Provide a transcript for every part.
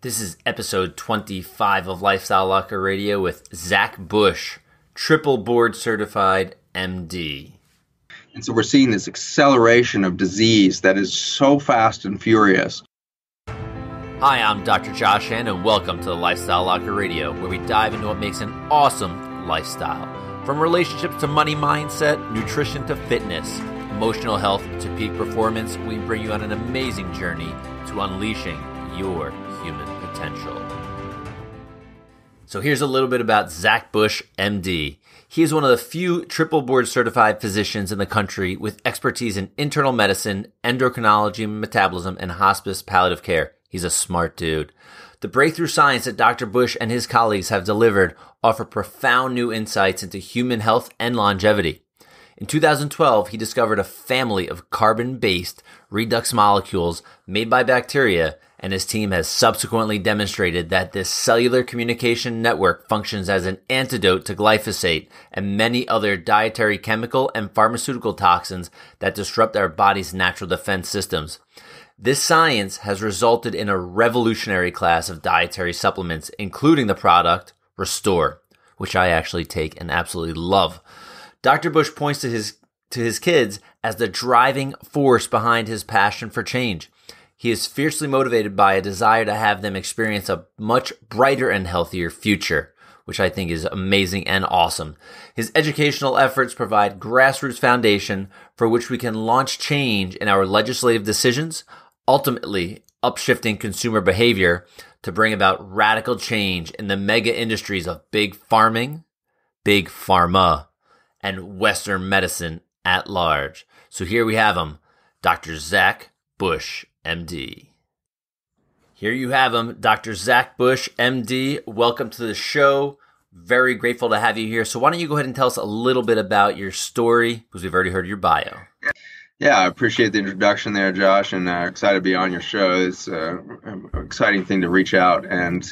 This is episode 25 of Lifestyle Locker Radio with Zach Bush, triple board certified MD. And so we're seeing this acceleration of disease that is so fast and furious. Hi, I'm Dr. Josh Hand, and welcome to the Lifestyle Locker Radio, where we dive into what makes an awesome lifestyle. From relationships to money mindset, nutrition to fitness, emotional health to peak performance, we bring you on an amazing journey to unleashing your human potential. So here's a little bit about Zach Bush, MD. He is one of the few triple board certified physicians in the country with expertise in internal medicine, endocrinology and metabolism, and hospice palliative care. He's a smart dude. The breakthrough science that Dr. Bush and his colleagues have delivered offer profound new insights into human health and longevity. In 2012, he discovered a family of carbon-based redox molecules made by bacteria, and his team has subsequently demonstrated that this cellular communication network functions as an antidote to glyphosate and many other dietary chemical and pharmaceutical toxins that disrupt our body's natural defense systems. This science has resulted in a revolutionary class of dietary supplements, including the product Restore, which I actually take and absolutely love. Dr. Bush points to his kids as the driving force behind his passion for change. He is fiercely motivated by a desire to have them experience a much brighter and healthier future, which I think is amazing and awesome. His educational efforts provide grassroots foundation for which we can launch change in our legislative decisions, ultimately upshifting consumer behavior to bring about radical change in the mega industries of big farming, big pharma, and Western medicine at large. So here we have him, Dr. Zach Bush, MD. Here you have him, Dr. Zach Bush, MD. Welcome to the show. Very grateful to have you here. So why don't you go ahead and tell us a little bit about your story, because we've already heard your bio. Yeah, I appreciate the introduction there, Josh, and excited to be on your show. It's an exciting thing to reach out and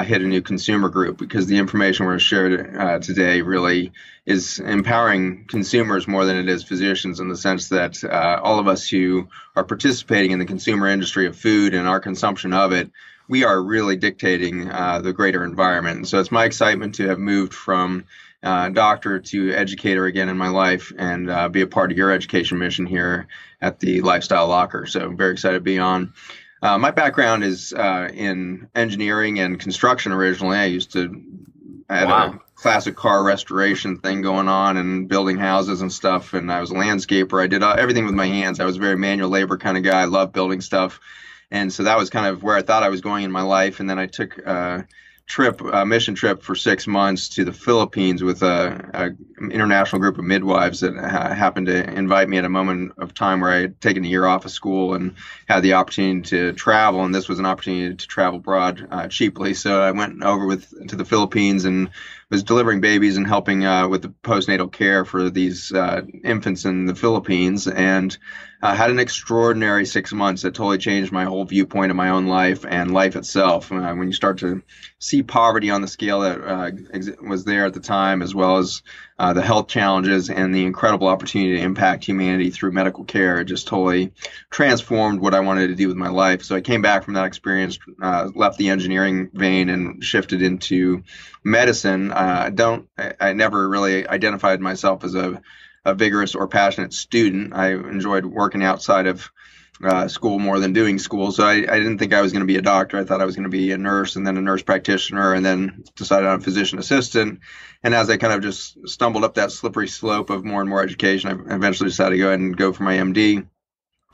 hit a new consumer group, because the information we're shared today really is empowering consumers more than it is physicians, in the sense that all of us who are participating in the consumer industry of food and our consumption of it, we are really dictating the greater environment. And so it's my excitement to have moved from doctor to educator again in my life, and be a part of your education mission here at the Lifestyle Locker. So I'm very excited to be on. My background is in engineering and construction originally. I had a classic car restoration thing going on and building houses and stuff. And I was a landscaper. I did everything with my hands. I was a very manual labor kind of guy. I loved building stuff. And so that was kind of where I thought I was going in my life. And then I took a mission trip for 6 months to the Philippines with a international group of midwives that happened to invite me at a moment of time where I had taken a year off of school and had the opportunity to travel. And this was an opportunity to travel abroad cheaply. So I went over to the Philippines and was delivering babies and helping with the postnatal care for these infants in the Philippines, and had an extraordinary 6 months that totally changed my whole viewpoint of my own life and life itself. When you start to see poverty on the scale that was there at the time, as well as the health challenges and the incredible opportunity to impact humanity through medical care, it just totally transformed what I wanted to do with my life. So I came back from that experience, left the engineering vein and shifted into medicine. I never really identified myself as a vigorous or passionate student. I enjoyed working outside of school more than doing school. So I didn't think I was going to be a doctor. I thought I was going to be a nurse, and then a nurse practitioner, and then decided on a physician assistant. And as I kind of just stumbled up that slippery slope of more and more education, I eventually decided to go ahead and go for my MD.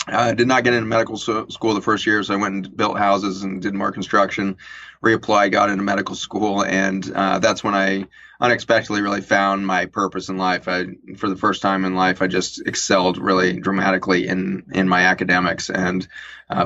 I did not get into medical school the first year, so I went and built houses and did more construction, reapplied, got into medical school, and that's when I unexpectedly really found my purpose in life. For the first time in life, I just excelled really dramatically in my academics, and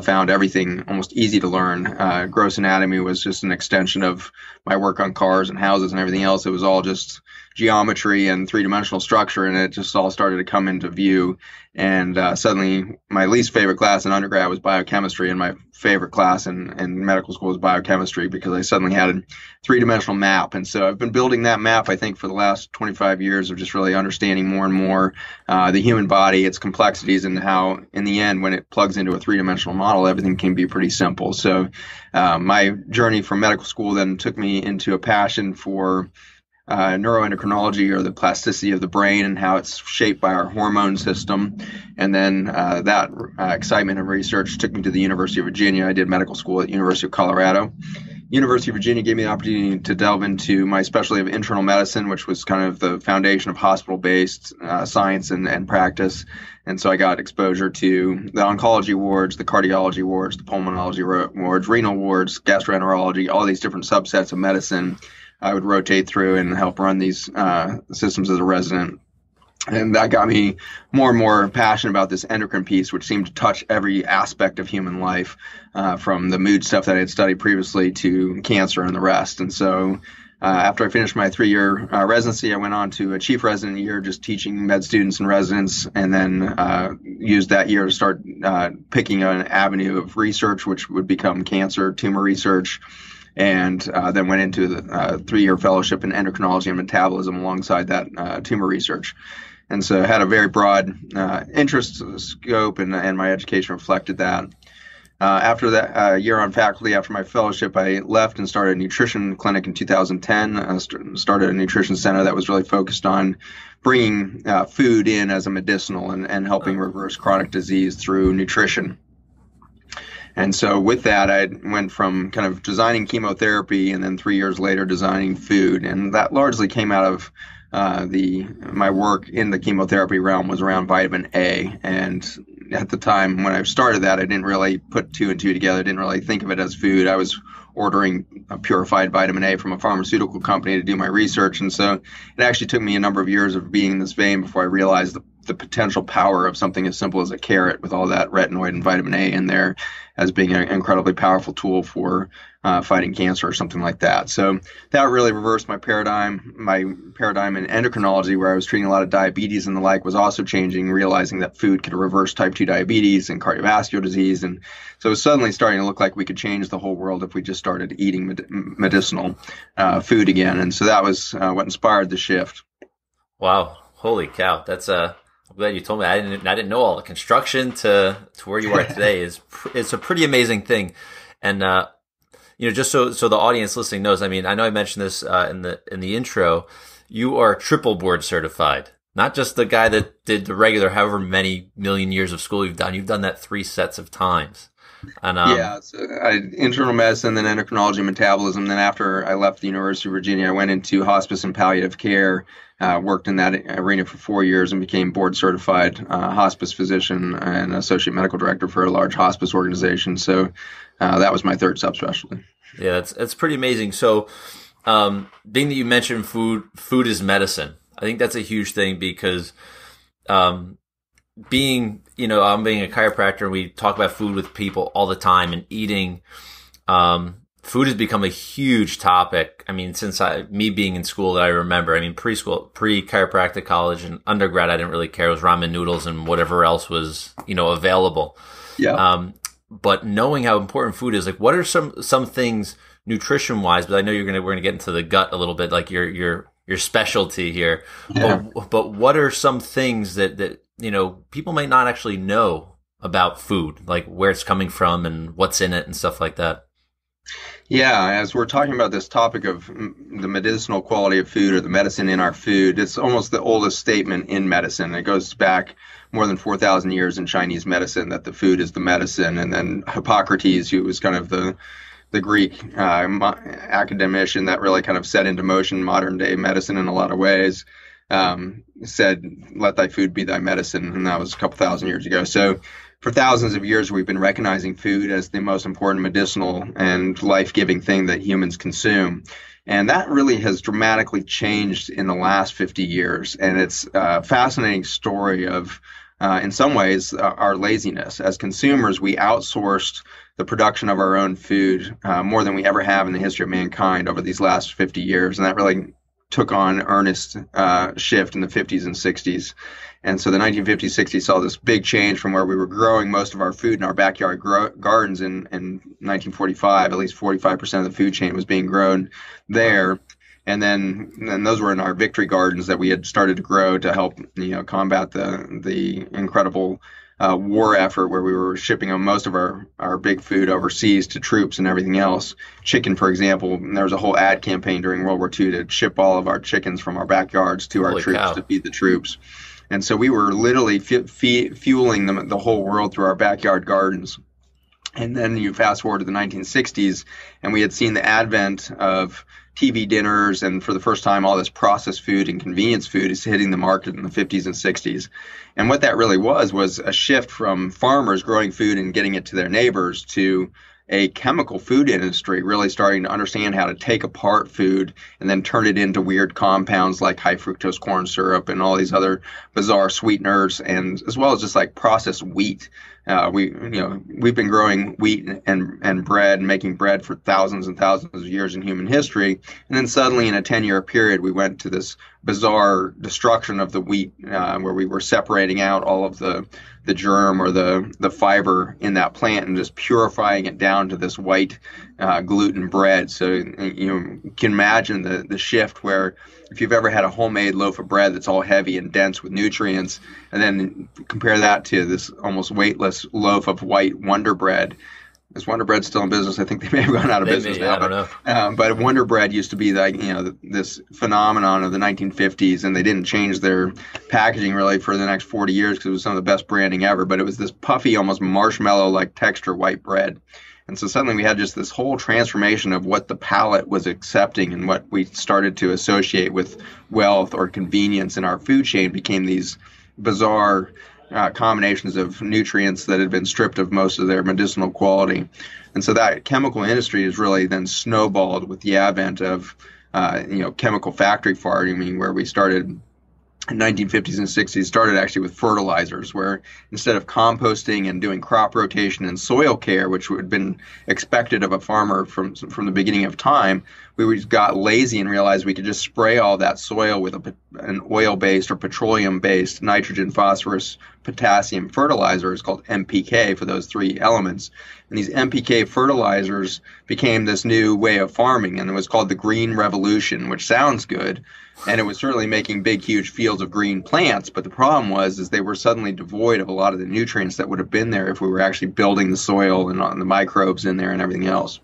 found everything almost easy to learn. Gross anatomy was just an extension of my work on cars and houses and everything else. It was all just geometry and three-dimensional structure, and it just all started to come into view. And suddenly, my least favorite class in undergrad was biochemistry, and my favorite class in medical school was biochemistry, because I suddenly had a three-dimensional map. And so I've been building that map, I think, for the last 25 years of just really understanding more and more the human body, its complexities, and how, in the end, when it plugs into a three-dimensional model, everything can be pretty simple. So my journey from medical school then took me into a passion for neuroendocrinology, or the plasticity of the brain and how it's shaped by our hormone system. And then that excitement of research took me to the University of Virginia. I did medical school at University of Colorado. University of Virginia gave me the opportunity to delve into my specialty of internal medicine, which was kind of the foundation of hospital-based science and practice. And so I got exposure to the oncology wards, the cardiology wards, the pulmonology wards, renal wards, gastroenterology, all these different subsets of medicine I would rotate through and help run these systems as a resident. And that got me more and more passionate about this endocrine piece, which seemed to touch every aspect of human life, from the mood stuff that I had studied previously to cancer and the rest. And so after I finished my 3-year residency, I went on to a chief resident year, just teaching med students and residents, and then used that year to start picking an avenue of research, which would become cancer tumor research. And then went into the 3-year fellowship in endocrinology and metabolism alongside that tumor research. And so I had a very broad interest scope, and my education reflected that. After that year on faculty, after my fellowship, I left and started a nutrition clinic in 2010. Started a nutrition center that was really focused on bringing food in as a medicinal and helping reverse chronic disease through nutrition. And so with that, I went from kind of designing chemotherapy, and then 3 years later designing food. And that largely came out of my work in the chemotherapy realm was around vitamin A. And at the time when I started that, I didn't really put two and two together. I didn't really think of it as food. I was ordering a purified vitamin A from a pharmaceutical company to do my research. And so it actually took me a number of years of being in this vein before I realized the potential power of something as simple as a carrot with all that retinoid and vitamin A in there as being an incredibly powerful tool for fighting cancer or something like that. So that really reversed my paradigm. My paradigm in endocrinology, where I was treating a lot of diabetes and the like, was also changing, realizing that food could reverse type 2 diabetes and cardiovascular disease. And so it was suddenly starting to look like we could change the whole world if we just started eating medicinal food again. And so that was what inspired the shift. Wow. Holy cow. That's I'm glad you told me. I didn't know all the construction to where you are today it's a pretty amazing thing. And just so the audience listening knows, I mean, I know I mentioned this in the intro, you are triple board certified. Not just the guy that did the regular however many million years of school you've done that 3 sets of times. And so internal medicine, then endocrinology and metabolism. Then after I left the University of Virginia, I went into hospice and palliative care, worked in that arena for 4 years, and became board certified hospice physician and associate medical director for a large hospice organization. So that was my third subspecialty. Yeah, that's pretty amazing. So being that you mentioned food is medicine, I think that's a huge thing because I'm being a chiropractor, we talk about food with people all the time, and eating. Food has become a huge topic. I mean, since me being in school that I remember, I mean, preschool, pre-chiropractic college and undergrad, I didn't really care. It was ramen noodles and whatever else was, available. Yeah. But knowing how important food is, like, what are some things nutrition wise? But I know we're gonna get into the gut a little bit, like your specialty here. Yeah. But what are some things that people might not actually know about food, like where it's coming from and what's in it and stuff like that? Yeah, as we're talking about this topic of the medicinal quality of food or the medicine in our food, it's almost the oldest statement in medicine. It goes back more than 4,000 years in Chinese medicine that the food is the medicine. And then Hippocrates, who was kind of the Greek academician that really kind of set into motion modern day medicine in a lot of ways, said, "Let thy food be thy medicine." And that was a couple thousand years ago. So for thousands of years, we've been recognizing food as the most important medicinal and life-giving thing that humans consume. And that really has dramatically changed in the last 50 years. And it's a fascinating story of, in some ways, our laziness. As consumers, we outsourced the production of our own food more than we ever have in the history of mankind over these last 50 years. And that really took on earnest shift in the 50s and 60s. And so the 1950s, 60s saw this big change from where we were growing most of our food in our backyard gardens in 1945. At least 45% of the food chain was being grown there. And then those were in our victory gardens that we had started to grow to help, combat the incredible war effort where we were shipping most of our big food overseas to troops and everything else. Chicken, for example, there was a whole ad campaign during World War II to ship all of our chickens from our backyards to our troops to feed the troops. And so we were literally fueling the whole world through our backyard gardens. And then you fast forward to the 1960s, and we had seen the advent of TV dinners, and for the first time, all this processed food and convenience food is hitting the market in the 50s and 60s. And what that really was a shift from farmers growing food and getting it to their neighbors to a chemical food industry really starting to understand how to take apart food and then turn it into weird compounds like high fructose corn syrup and all these other bizarre sweeteners, and as well as just like processed wheat. We've been growing wheat and bread and making bread for thousands and thousands of years in human history. And then suddenly in a 10-year period, we went to this bizarre destruction of the wheat where we were separating out all of the germ or the fiber in that plant and just purifying it down to this white gluten bread. So you can imagine the shift where if you've ever had a homemade loaf of bread that's all heavy and dense with nutrients, and then compare that to this almost weightless loaf of white Wonder Bread. Is Wonder Bread still in business? I think they may have gone out of business now. I don't know. But Wonder Bread used to be like this phenomenon of the 1950s, and they didn't change their packaging really for the next 40 years because it was some of the best branding ever. But it was this puffy, almost marshmallow-like texture white bread. And so suddenly we had just this whole transformation of what the palate was accepting, and what we started to associate with wealth or convenience in our food chain became these bizarre combinations of nutrients that had been stripped of most of their medicinal quality. And so that chemical industry is really then snowballed with the advent of chemical factory farming, where we started in 1950s and 60s, started actually with fertilizers, where instead of composting and doing crop rotation and soil care, which would have been expected of a farmer from the beginning of time, we got lazy and realized we could just spray all that soil with an oil-based or petroleum-based nitrogen, phosphorus, potassium fertilizer. It's called NPK for those three elements. And these NPK fertilizers became this new way of farming, and it was called the Green Revolution, which sounds good. And it was certainly making big, huge fields of green plants. But the problem was they were suddenly devoid of a lot of the nutrients that would have been there if we were actually building the soil and the microbes in there and everything else.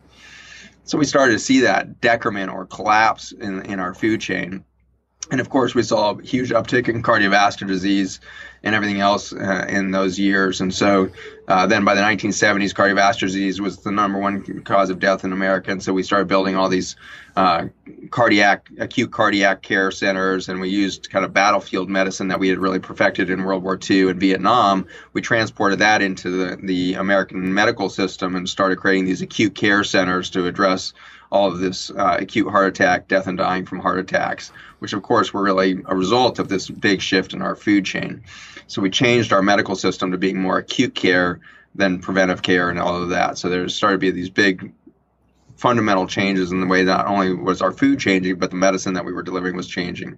So we started to see that decrement or collapse in our food chain. And of course, we saw a huge uptick in cardiovascular disease and everything else in those years. And so then by the 1970s, cardiovascular disease was the number one cause of death in America. And so we started building all these acute cardiac care centers, and we used kind of battlefield medicine that we had really perfected in World War II and Vietnam. We transported that into the American medical system and started creating these acute care centers to address all of this acute heart attack, death and dying from heart attacks, which of course were really a result of this big shift in our food chain. So we changed our medical system to being more acute care than preventive care and all of that. So there started to be these big fundamental changes in the way not only was our food changing, but the medicine that we were delivering was changing.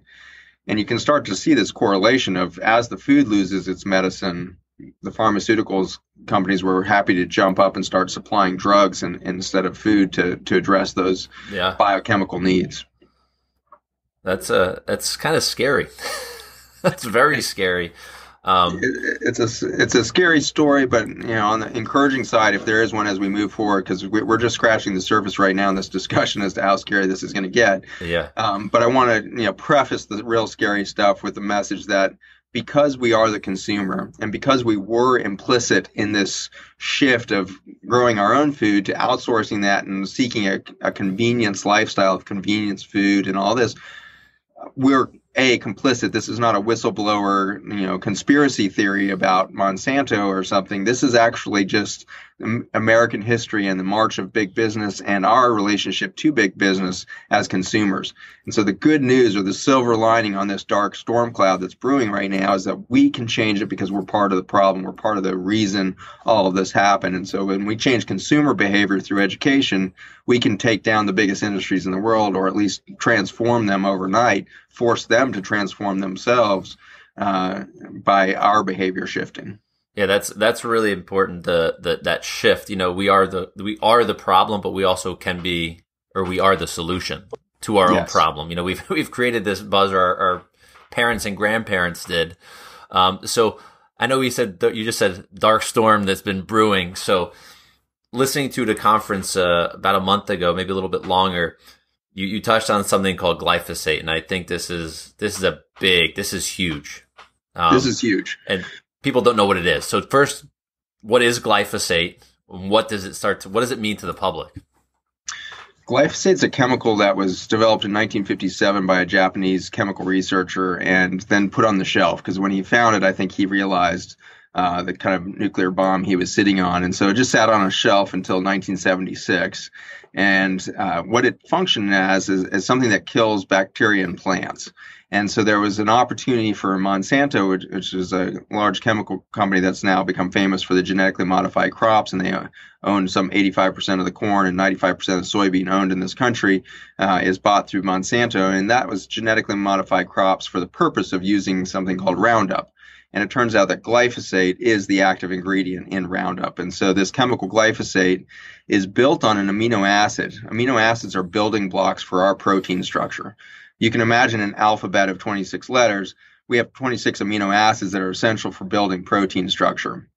And you can start to see this correlation of as the food loses its medicine, the pharmaceuticals companies were happy to jump up and start supplying drugs instead of food to address those biochemical needs. That's kind of scary. That's very scary. It's a scary story, but on the encouraging side, if there is one as we move forward, because we're just scratching the surface right now in this discussion as to how scary this is going to get. Yeah. But I want to preface the real scary stuff with the message that because we are the consumer, and because we were implicit in this shift of growing our own food to outsourcing that and seeking a convenience lifestyle of convenience food and all this, we're complicit. This is not a whistleblower, conspiracy theory about Monsanto or something. This is actually just American history and the march of big business and our relationship to big business as consumers. And so the good news, or the silver lining on this dark storm cloud that's brewing right now, is that we can change it because we're part of the problem. We're part of the reason all of this happened. And so when we change consumer behavior through education, we can take down the biggest industries in the world, or at least transform them overnight, force them to transform themselves by our behavior shifting. Yeah, that's really important. That shift. We are the problem, but we also can be, or we are the solution to our own problem. We've created this buzz, or our parents and grandparents did. So I know you just said dark storm that's been brewing. So listening to the conference about a month ago, maybe a little bit longer, you touched on something called glyphosate, and I think this is huge. This is huge, and people don't know what it is. So first, what is glyphosate? What does it mean to the public? Glyphosate is a chemical that was developed in 1957 by a Japanese chemical researcher and then put on the shelf, because when he found it, I think he realized the kind of nuclear bomb he was sitting on. And so it just sat on a shelf until 1976. And what it functioned as is something that kills bacteria in plants. And so there was an opportunity for Monsanto, which is a large chemical company that's now become famous for the genetically modified crops, and they own some 85% of the corn and 95% of the soybean owned in this country is bought through Monsanto. And that was genetically modified crops for the purpose of using something called Roundup. And it turns out that glyphosate is the active ingredient in Roundup. And so this chemical glyphosate is built on an amino acid. Amino acids are building blocks for our protein structure. You can imagine an alphabet of 26 letters. We have 26 amino acids that are essential for building protein structure.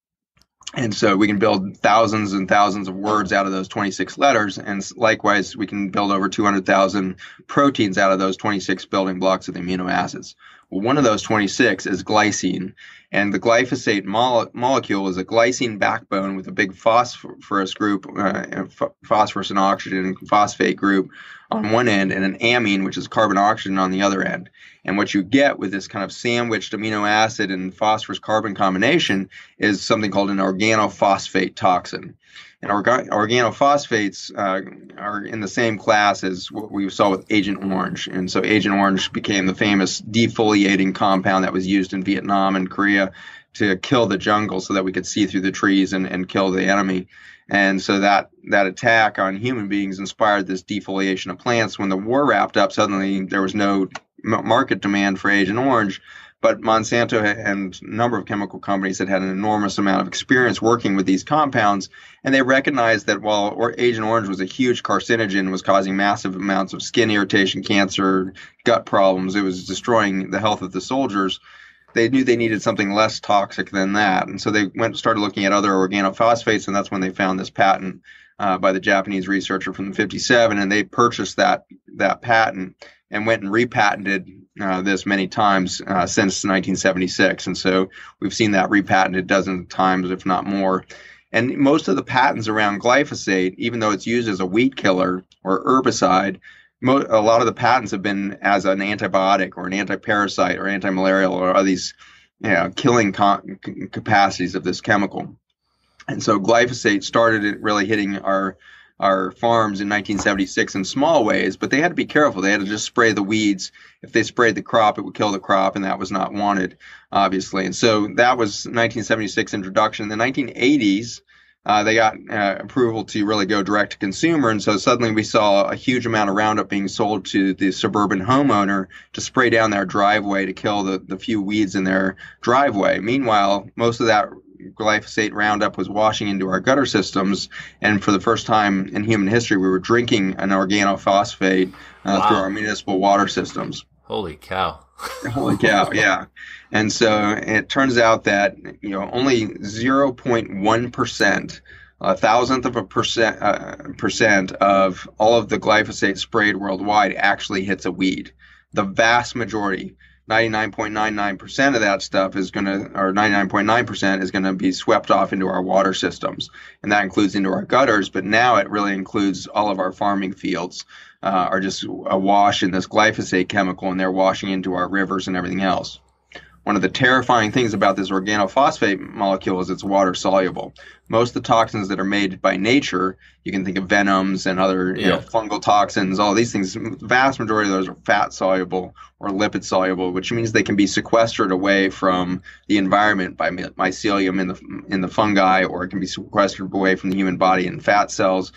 And so we can build thousands and thousands of words out of those 26 letters. And likewise, we can build over 200,000 proteins out of those 26 building blocks of the amino acids. Well, one of those 26 is glycine. And the glyphosate molecule is a glycine backbone with a big phosphorus group, phosphorus and oxygen phosphate group on one end, and an amine, which is carbon oxygen, on the other end. And what you get with this kind of sandwiched amino acid and phosphorus carbon combination is something called an organophosphate toxin. And organophosphates are in the same class as what we saw with Agent Orange. And so Agent Orange became the famous defoliating compound that was used in Vietnam and Korea to kill the jungle so that we could see through the trees and kill the enemy. And so that attack on human beings inspired this defoliation of plants. When the war wrapped up, suddenly there was no market demand for Agent Orange. But Monsanto and a number of chemical companies had an enormous amount of experience working with these compounds, and they recognized that while Agent Orange was a huge carcinogen, was causing massive amounts of skin irritation, cancer, gut problems, it was destroying the health of the soldiers, they knew they needed something less toxic than that. And so they started looking at other organophosphates, and that's when they found this patent by the Japanese researcher from 1957, and they purchased that patent and went and repatented this many times since 1976. And so we've seen that repatented dozens of times, if not more. And most of the patents around glyphosate, even though it's used as a weed killer or herbicide, a lot of the patents have been as an antibiotic or an antiparasite or anti-malarial or these killing capacities of this chemical. And so glyphosate started really hitting our farms in 1976 in small ways, but they had to be careful. They had to just spray the weeds. If they sprayed the crop, it would kill the crop, and that was not wanted, obviously. And so that was 1976 introduction. In the 1980s, they got approval to really go direct to consumer, and so suddenly we saw a huge amount of Roundup being sold to the suburban homeowner to spray down their driveway to kill the few weeds in their driveway. Meanwhile, most of that glyphosate Roundup was washing into our gutter systems, and for the first time in human history, we were drinking an organophosphate through our municipal water systems. Holy cow. Holy cow, yeah. And so it turns out that only 0.1%, a thousandth of a percent of all of the glyphosate sprayed worldwide actually hits a weed. The vast majority, 99.99% of that stuff is going to, or 99.9% is going to be swept off into our water systems. And that includes into our gutters, but now it really includes all of our farming fields are just awash in this glyphosate chemical, and they're washing into our rivers and everything else. one of the terrifying things about this organophosphate molecule is it's water soluble. Most of the toxins that are made by nature, you can think of venoms and other fungal toxins, all these things, the vast majority of those are fat soluble or lipid soluble, which means they can be sequestered away from the environment by mycelium in the fungi, or it can be sequestered away from the human body in fat cells.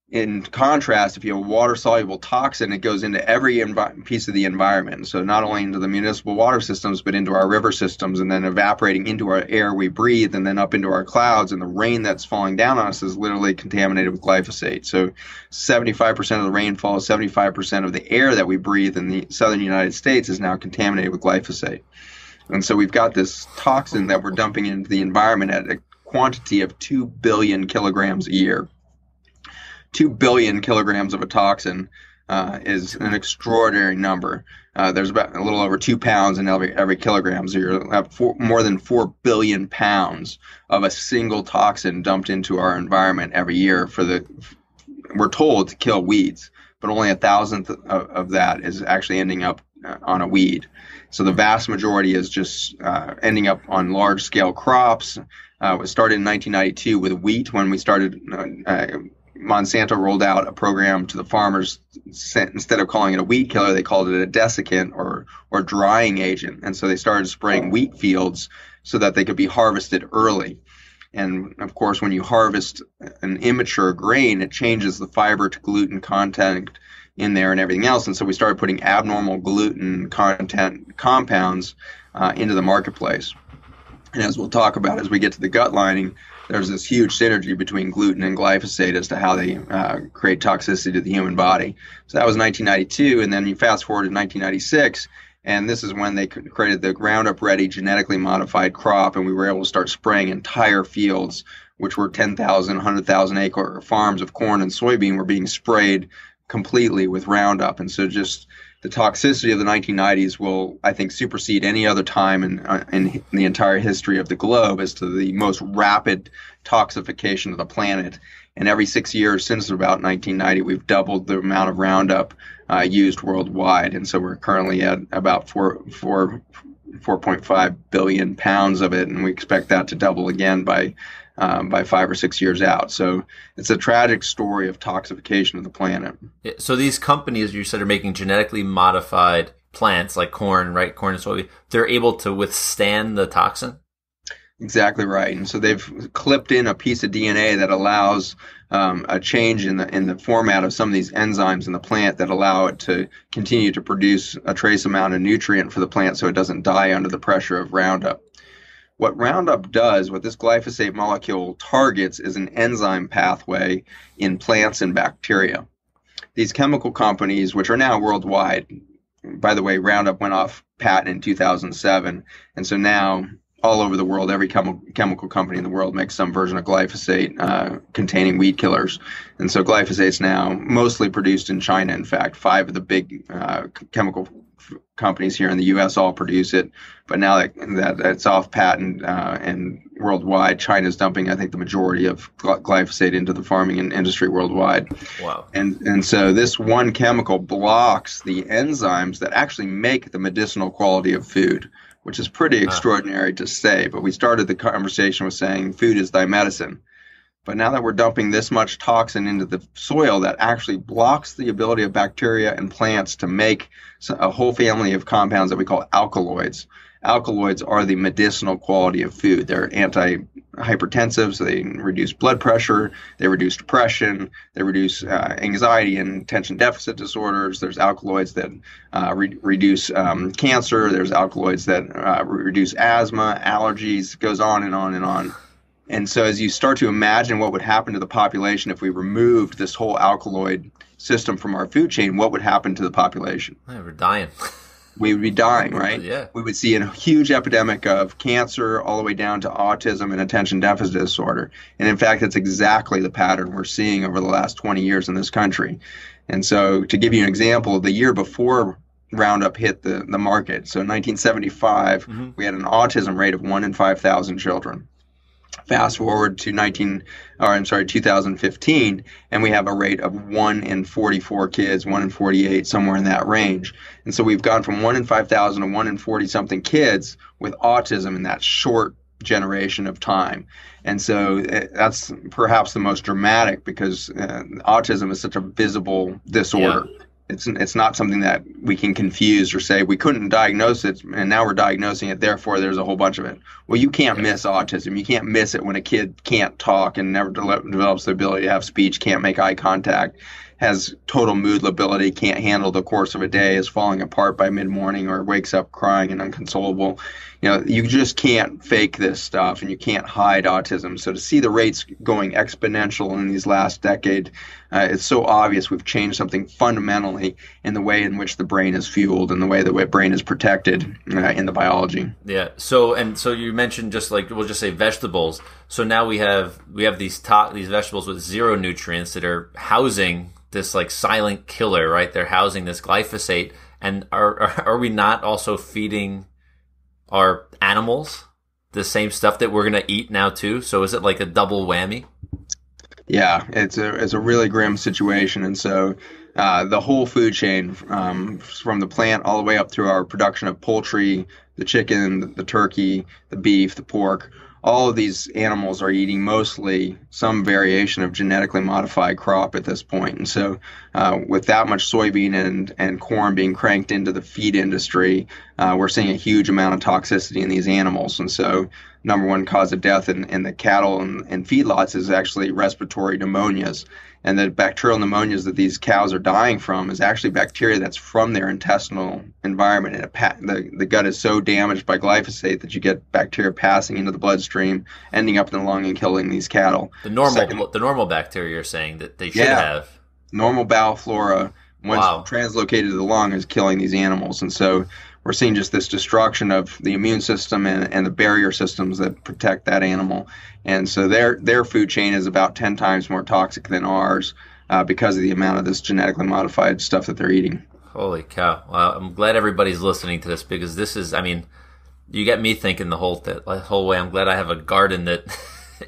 In contrast, if you have a water-soluble toxin, it goes into every piece of the environment. So not only into the municipal water systems, but into our river systems, and then evaporating into our air we breathe, and then up into our clouds. And the rain that's falling down on us is literally contaminated with glyphosate. So 75% of the rainfall, 75% of the air that we breathe in the southern United States is now contaminated with glyphosate. And so we've got this toxin that we're dumping into the environment at a quantity of 2 billion kilograms a year. 2 billion kilograms of a toxin is an extraordinary number. There's about a little over 2 pounds in every kilogram. So you have more than 4 billion pounds of a single toxin dumped into our environment every year we're told to kill weeds, but only 1,000th of that is actually ending up on a weed. So the vast majority is just ending up on large scale crops. It started in 1992 with wheat when we started Monsanto rolled out a program to the farmers. Instead of calling it a weed killer, they called it a desiccant or drying agent. And so they started spraying wheat fields so that they could be harvested early. And of course, when you harvest an immature grain, it changes the fiber to gluten content in there and everything else. And so we started putting abnormal gluten content compounds into the marketplace. And as we'll talk about as we get to the gut lining, there's this huge synergy between gluten and glyphosate as to how they create toxicity to the human body. So that was 1992, and then you fast forward to 1996, and this is when they created the Roundup Ready genetically modified crop, and we were able to start spraying entire fields, which were 10,000, 100,000 acre farms of corn and soybean were being sprayed completely with Roundup. And so just the toxicity of the 1990s will, I think, supersede any other time in the entire history of the globe as to the most rapid toxification of the planet. And every 6 years since about 1990, we've doubled the amount of Roundup used worldwide. And so we're currently at about 4.5 billion pounds of it, and we expect that to double again by 5 or 6 years out. So it's a tragic story of toxification of the planet. Yeah, so these companies you said are making genetically modified plants like corn, right? Corn and soybean. They're able to withstand the toxin? Exactly right. And so they've clipped in a piece of DNA that allows a change in the format of some of these enzymes in the plant that allow it to continue to produce a trace amount of nutrient for the plant so it doesn't die under the pressure of Roundup. What Roundup does, what this glyphosate molecule targets, is an enzyme pathway in plants and bacteria. These chemical companies, which are now worldwide, by the way, Roundup went off patent in 2007, and so now all over the world, every chemical company in the world makes some version of glyphosate containing weed killers. And so glyphosate's now mostly produced in China. In fact, 5 of the big chemical companies here in the U.S. all produce it. But now that it's off patent and worldwide, China's dumping, I think, the majority of glyphosate into the farming industry worldwide. Wow. And so this one chemical blocks the enzymes that actually make the medicinal quality of food, which is pretty extraordinary to say. But we started the conversation with saying food is thy medicine. But now that we're dumping this much toxin into the soil that actually blocks the ability of bacteria and plants to make a whole family of compounds that we call alkaloids. Alkaloids are the medicinal quality of food. They're antihypertensive, so they reduce blood pressure, they reduce depression, they reduce anxiety and attention deficit disorders. There's alkaloids that reduce cancer. There's alkaloids that reduce asthma, allergies, goes on and on and on. And so as you start to imagine what would happen to the population if we removed this whole alkaloid system from our food chain, what would happen to the population? We're dying. We would be dying, right? Yeah. We would see a huge epidemic of cancer all the way down to autism and attention deficit disorder. And in fact, that's exactly the pattern we're seeing over the last 20 years in this country. And so to give you an example, the year before Roundup hit the market, so in 1975, we had an autism rate of 1 in 5,000 children. Fast forward to 2015, and we have a rate of 1 in 44 kids, 1 in 48, somewhere in that range. And so we've gone from 1 in 5,000 to 1 in 40 something kids with autism in that short generation of time. And so that's perhaps the most dramatic, because autism is such a visible disorder. Yeah. It's not something that we can confuse or say we couldn't diagnose it and now we're diagnosing it, therefore there's a whole bunch of it. Well, you can't miss autism. You can't miss it when a kid can't talk and never develops the ability to have speech, can't make eye contact, has total mood lability, can't handle the course of a day, is falling apart by mid-morning, or wakes up crying and inconsolable. You just can't fake this stuff, and you can't hide autism. So to see the rates going exponential in these last decade, it's so obvious we've changed something fundamentally in the way in which the brain is fueled and the way the brain is protected in the biology. Yeah. So you mentioned, just like, we'll just say vegetables. So now we have these vegetables with zero nutrients that are housing this like silent killer, right? They're housing this glyphosate, and are we not also feeding our animals the same stuff that we're going to eat now too? So is it like a double whammy? Yeah, it's a really grim situation. And so the whole food chain, from the plant all the way up through our production of poultry, the chicken, the turkey, the beef, the pork, all of these animals are eating mostly some variation of genetically modified crop at this point. And so with that much soybean and corn being cranked into the feed industry, we're seeing a huge amount of toxicity in these animals. And so number one cause of death in the cattle and feedlots is actually respiratory pneumonias. And the bacterial pneumonias that these cows are dying from is actually bacteria that's from their intestinal environment. And the gut is so damaged by glyphosate that you get bacteria passing into the bloodstream, ending up in the lung and killing these cattle. The normal bacteria you're saying that they should have. Normal bowel flora, once translocated to the lung, is killing these animals. And so we're seeing just this destruction of the immune system and the barrier systems that protect that animal. And so their food chain is about 10 times more toxic than ours because of the amount of this genetically modified stuff that they're eating. Holy cow. Well, I'm glad everybody's listening to this, because this is, you get me thinking the whole way. I'm glad I have a garden that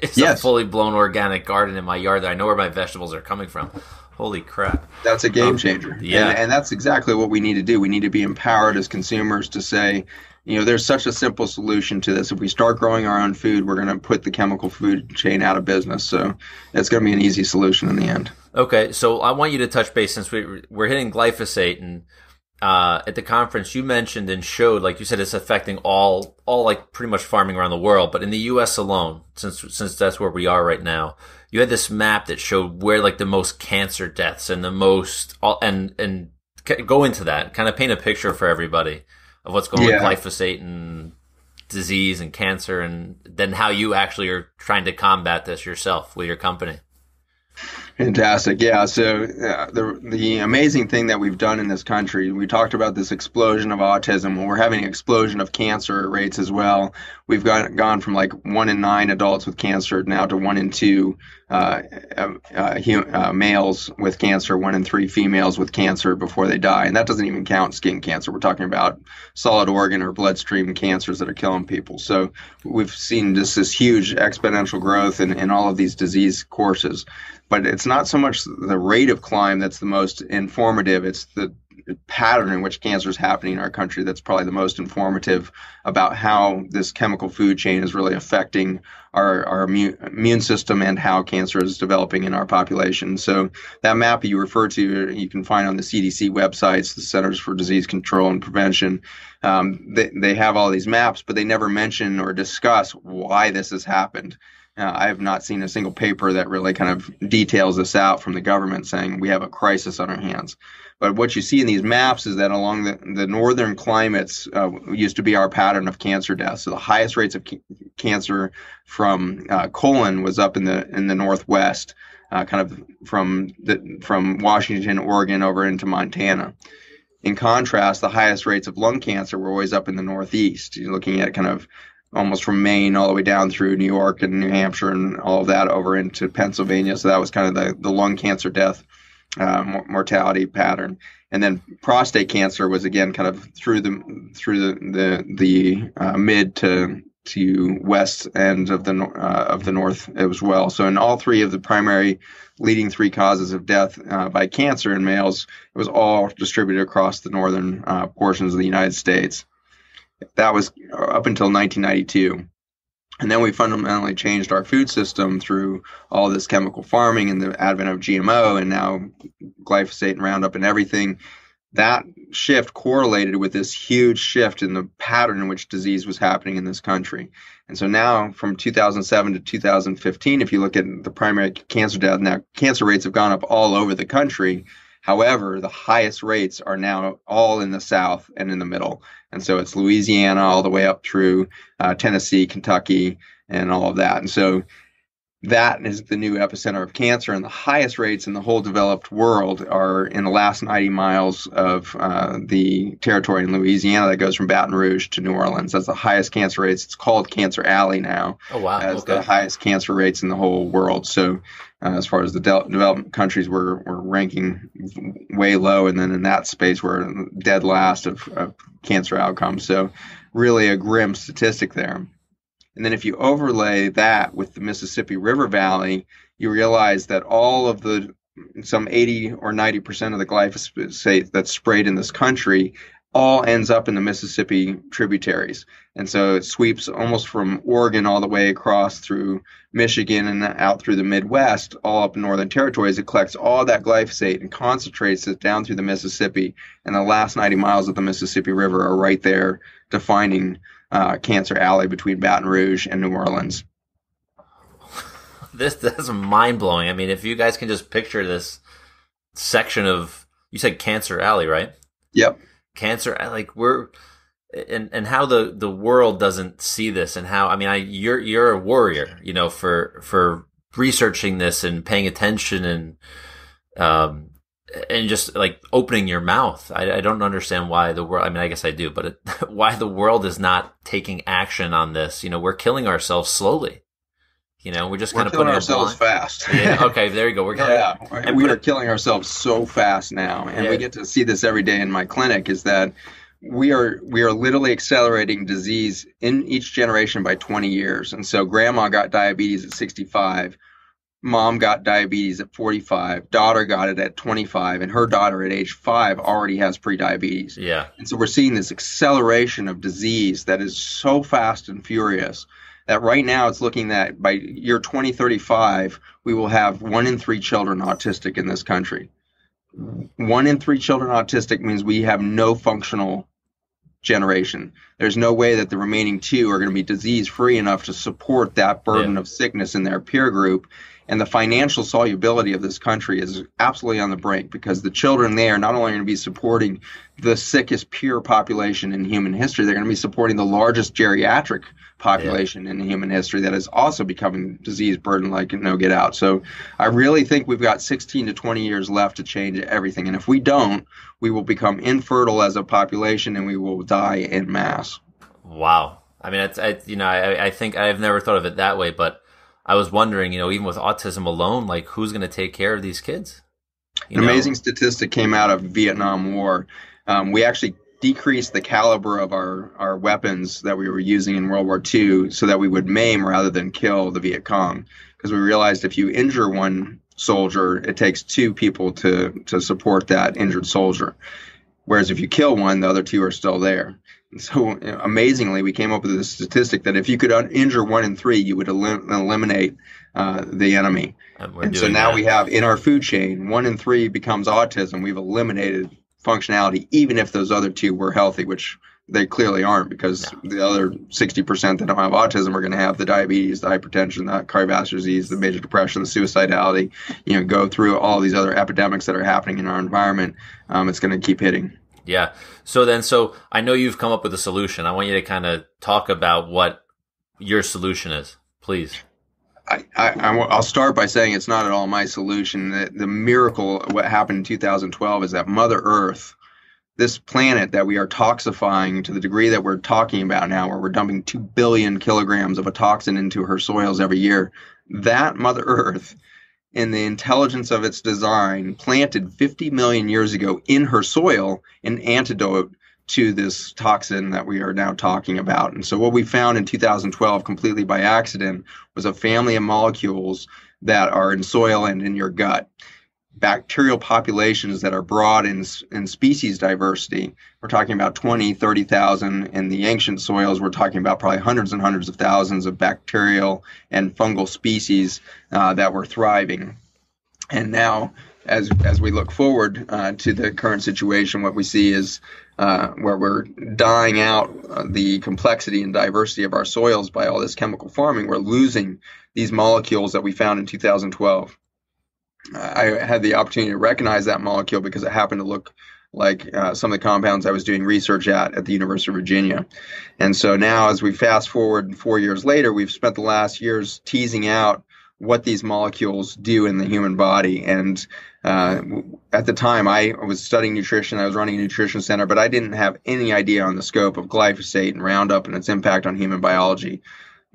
is a fully blown organic garden in my yard that I know where my vegetables are coming from. Holy crap. That's a game changer. Yeah. And that's exactly what we need to do. We need to be empowered as consumers to say, there's such a simple solution to this. If we start growing our own food, we're going to put the chemical food chain out of business. So it's going to be an easy solution in the end. Okay. So I want you to touch base, since we're hitting glyphosate, and at the conference you mentioned and showed, like you said, it's affecting all like pretty much farming around the world. But in the U.S. alone, since that's where we are right now, you had this map that showed where like the most cancer deaths and the most, and go into that, kind of paint a picture for everybody of what's going on with glyphosate and disease and cancer, and then how you actually are trying to combat this yourself with your company. Fantastic. Yeah. So the amazing thing that we've done in this country, we talked about this explosion of autism. Well, we're having an explosion of cancer rates as well. We've gone from like 1 in 9 adults with cancer now to 1 in 2 males with cancer, 1 in 3 females with cancer before they die. And that doesn't even count skin cancer. We're talking about solid organ or bloodstream cancers that are killing people. So we've seen just this huge exponential growth in all of these disease courses. But it's not so much the rate of climb that's the most informative. It's the pattern in which cancer is happening in our country that's probably the most informative about how this chemical food chain is really affecting our immune system and how cancer is developing in our population. So that map you refer to, you can find on the CDC websites, the Centers for Disease Control and Prevention. They have all these maps, but they never mention or discuss why this has happened. I have not seen a single paper that really kind of details this out from the government, saying we have a crisis on our hands. But what you see in these maps is that along the northern climates used to be our pattern of cancer deaths. So the highest rates of cancer from colon was up in the northwest, kind of from Washington, Oregon over into Montana. In contrast, the highest rates of lung cancer were always up in the northeast. You're looking at kind of almost from Maine all the way down through New York and New Hampshire and all of that over into Pennsylvania. So that was kind of the lung cancer death mortality pattern. And then prostate cancer was again kind of through the mid to to west end of the north as well. So in all three of the primary leading three causes of death by cancer in males, it was all distributed across the northern portions of the United States. That was up until 1992. And then we fundamentally changed our food system through all this chemical farming and the advent of GMO and now glyphosate and Roundup and everything. That shift correlated with this huge shift in the pattern in which disease was happening in this country. And so now from 2007 to 2015, if you look at the primary cancer death, now cancer rates have gone up all over the country. However, the highest rates are now all in the South and in the middle. And so it's Louisiana all the way up through Tennessee, Kentucky, and all of that. And so that is the new epicenter of cancer, and the highest rates in the whole developed world are in the last 90 miles of the territory in Louisiana that goes from Baton Rouge to New Orleans. That's the highest cancer rates. It's called Cancer Alley now. Oh, wow. As the highest cancer rates in the whole world. So as far as the developed countries, we're ranking way low, and then in that space, we're dead last of cancer outcomes. So really a grim statistic there. And then if you overlay that with the Mississippi River Valley, you realize that all of some 80 or 90% of the glyphosate that's sprayed in this country all ends up in the Mississippi tributaries. And so it sweeps almost from Oregon all the way across through Michigan and out through the Midwest, all up in Northern Territories. It collects all that glyphosate and concentrates it down through the Mississippi. And the last 90 miles of the Mississippi River are right there defining Cancer Alley between Baton Rouge and New Orleans. That's mind-blowing. I mean, if you guys can just picture this section of, you said Cancer Alley, right? Yep. Cancer, like and how the world doesn't see this, and how, I mean, you're a warrior, for researching this and paying attention and just like opening your mouth. I don't understand why the world, I mean, I guess I do, but why the world is not taking action on this. We're killing ourselves slowly. We're just kind of killing putting ourselves fast. Yeah, okay, there you go. We are killing ourselves so fast now, and we get to see this every day in my clinic. Is that we are literally accelerating disease in each generation by 20 years. And so, grandma got diabetes at 65. Mom got diabetes at 45, daughter got it at 25, and her daughter at age 5 already has prediabetes. Yeah. And so we're seeing this acceleration of disease that is so fast and furious that right now it's looking that by year 2035, we will have 1 in 3 children autistic in this country. 1 in 3 children autistic means we have no functional generation. There's no way that the remaining 2 are going to be disease-free enough to support that burden of sickness in their peer group. And the financial solubility of this country is absolutely on the brink, because the children there not only are going to be supporting the sickest peer population in human history, they're going to be supporting the largest geriatric population in human history that is also becoming disease burden like no get out. So I really think we've got 16 to 20 years left to change everything. And if we don't, we will become infertile as a population and we will die en masse. Wow. I mean, I think I've never thought of it that way, but I was wondering, even with autism alone, like who's going to take care of these kids? An amazing statistic came out of Vietnam War. We actually decreased the caliber of our weapons that we were using in World War II so that we would maim rather than kill the Viet Cong, because we realized if you injure one soldier, it takes 2 people to support that injured soldier. Whereas if you kill one, the other 2 are still there. And so amazingly, we came up with this statistic that if you could injure 1 in 3, you would eliminate the enemy. And so now we have in our food chain, 1 in 3 becomes autism. We've eliminated functionality, even if those other 2 were healthy, which they clearly aren't, because the other 60% that don't have autism are going to have the diabetes, the hypertension, the cardiovascular disease, the major depression, the suicidality, go through all these other epidemics that are happening in our environment. It's going to keep hitting. Yeah. So I know you've come up with a solution. I want you to kind of talk about what your solution is, please. I'll start by saying it's not at all my solution. The miracle, what happened in 2012, is that Mother Earth, this planet that we are toxifying to the degree that we're talking about now, where we're dumping 2 billion kilograms of a toxin into her soils every year, that Mother Earth, in the intelligence of its design, planted 50 million years ago in her soil an antidote to this toxin that we are now talking about. And so what we found in 2012, completely by accident, was a family of molecules that are in soil and in your gut. Bacterial populations that are broad in species diversity. We're talking about 20, 30,000. In the ancient soils, we're talking about probably hundreds and hundreds of thousands of bacterial and fungal species that were thriving. And now, as we look forward to the current situation, what we see is where we're dying out the complexity and diversity of our soils by all this chemical farming. We're losing these molecules that we found in 2012. I had the opportunity to recognize that molecule because it happened to look like some of the compounds I was doing research at the University of Virginia. And so now, as we fast forward 4 years later, we've spent the last years teasing out what these molecules do in the human body. And at the time, I was studying nutrition. I was running a nutrition center, but I didn't have any idea on the scope of glyphosate and Roundup and its impact on human biology.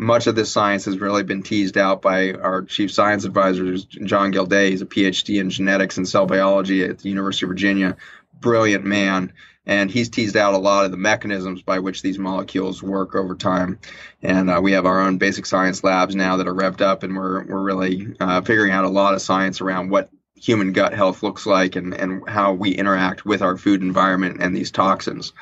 Much of this science has really been teased out by our chief science advisor, John Gilday. He's a PhD in genetics and cell biology at the University of Virginia. Brilliant man. And he's teased out a lot of the mechanisms by which these molecules work over time. And we have our own basic science labs now that are revved up, and we're really figuring out a lot of science around what human gut health looks like and how we interact with our food environment and these toxins.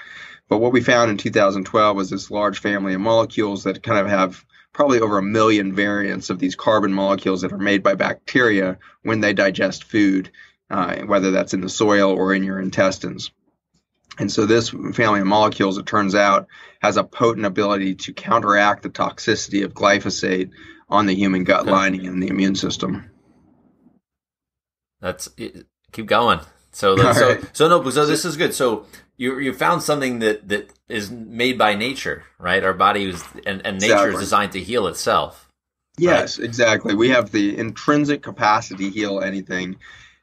But what we found in 2012 was this large family of molecules that kind of have probably over 1 million variants of these carbon molecules that are made by bacteria when they digest food, whether that's in the soil or in your intestines. And so this family of molecules, it turns out, has a potent ability to counteract the toxicity of glyphosate on the human gut lining and the immune system. Keep going. So this is good. So you found something that is made by nature, right? Our body and nature is designed to heal itself. Yes, right? Exactly. We have the intrinsic capacity to heal anything.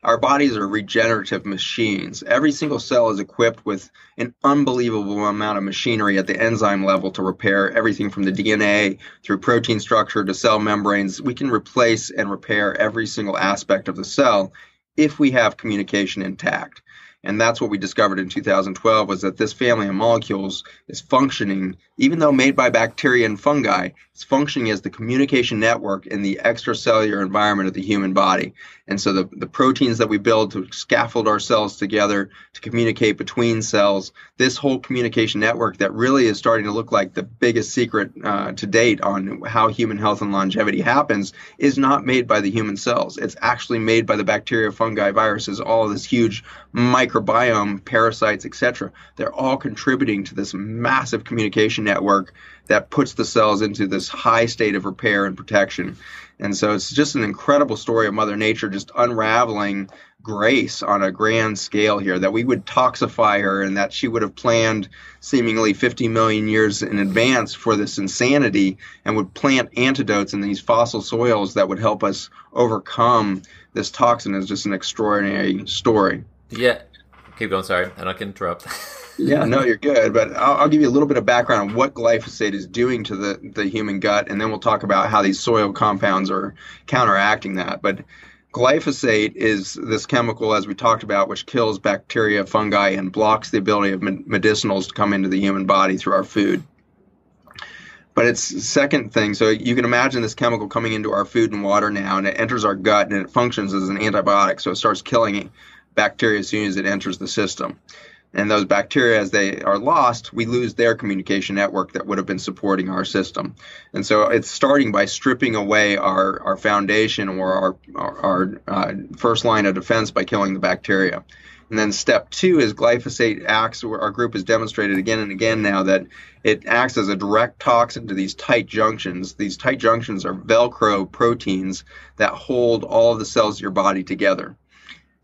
Our bodies are regenerative machines. Every single cell is equipped with an unbelievable amount of machinery at the enzyme level to repair everything from the DNA through protein structure to cell membranes. We can replace and repair every single aspect of the cell if we have communication intact. And that's what we discovered in 2012, was that this family of molecules is functioning, even though made by bacteria and fungi, it's functioning as the communication network in the extracellular environment of the human body. And so the proteins that we build to scaffold our cells together to communicate between cells, this whole communication network that really is starting to look like the biggest secret to date on how human health and longevity happens, is not made by the human cells. It's actually made by the bacteria, fungi, viruses, all of this huge microbiome, parasites, etc. They're all contributing to this massive communication network that puts the cells into this high state of repair and protection. And so it's just an incredible story of Mother Nature just unraveling grace on a grand scale here, that we would toxify her and that she would have planned seemingly 50 million years in advance for this insanity and would plant antidotes in these fossil soils that would help us overcome this toxin. Is just an extraordinary story. Yeah. Keep going. Sorry, I don't can interrupt. Yeah, no, you're good. But I'll give you a little bit of background on what glyphosate is doing to the human gut, and then we'll talk about how these soil compounds are counteracting that. But glyphosate is this chemical, as we talked about, which kills bacteria, fungi, and blocks the ability of medicinals to come into the human body through our food. But it's the second thing. So you can imagine this chemical coming into our food and water now, and it enters our gut, and it functions as an antibiotic. So it starts killing bacteria as soon as it enters the system. And those bacteria, as they are lost, we lose their communication network that would have been supporting our system. And so it's starting by stripping away our foundation or our first line of defense by killing the bacteria. And then step two is glyphosate acts, our group has demonstrated again and again now that it acts as a direct toxin to these tight junctions. These tight junctions are Velcro proteins that hold all of the cells of your body together.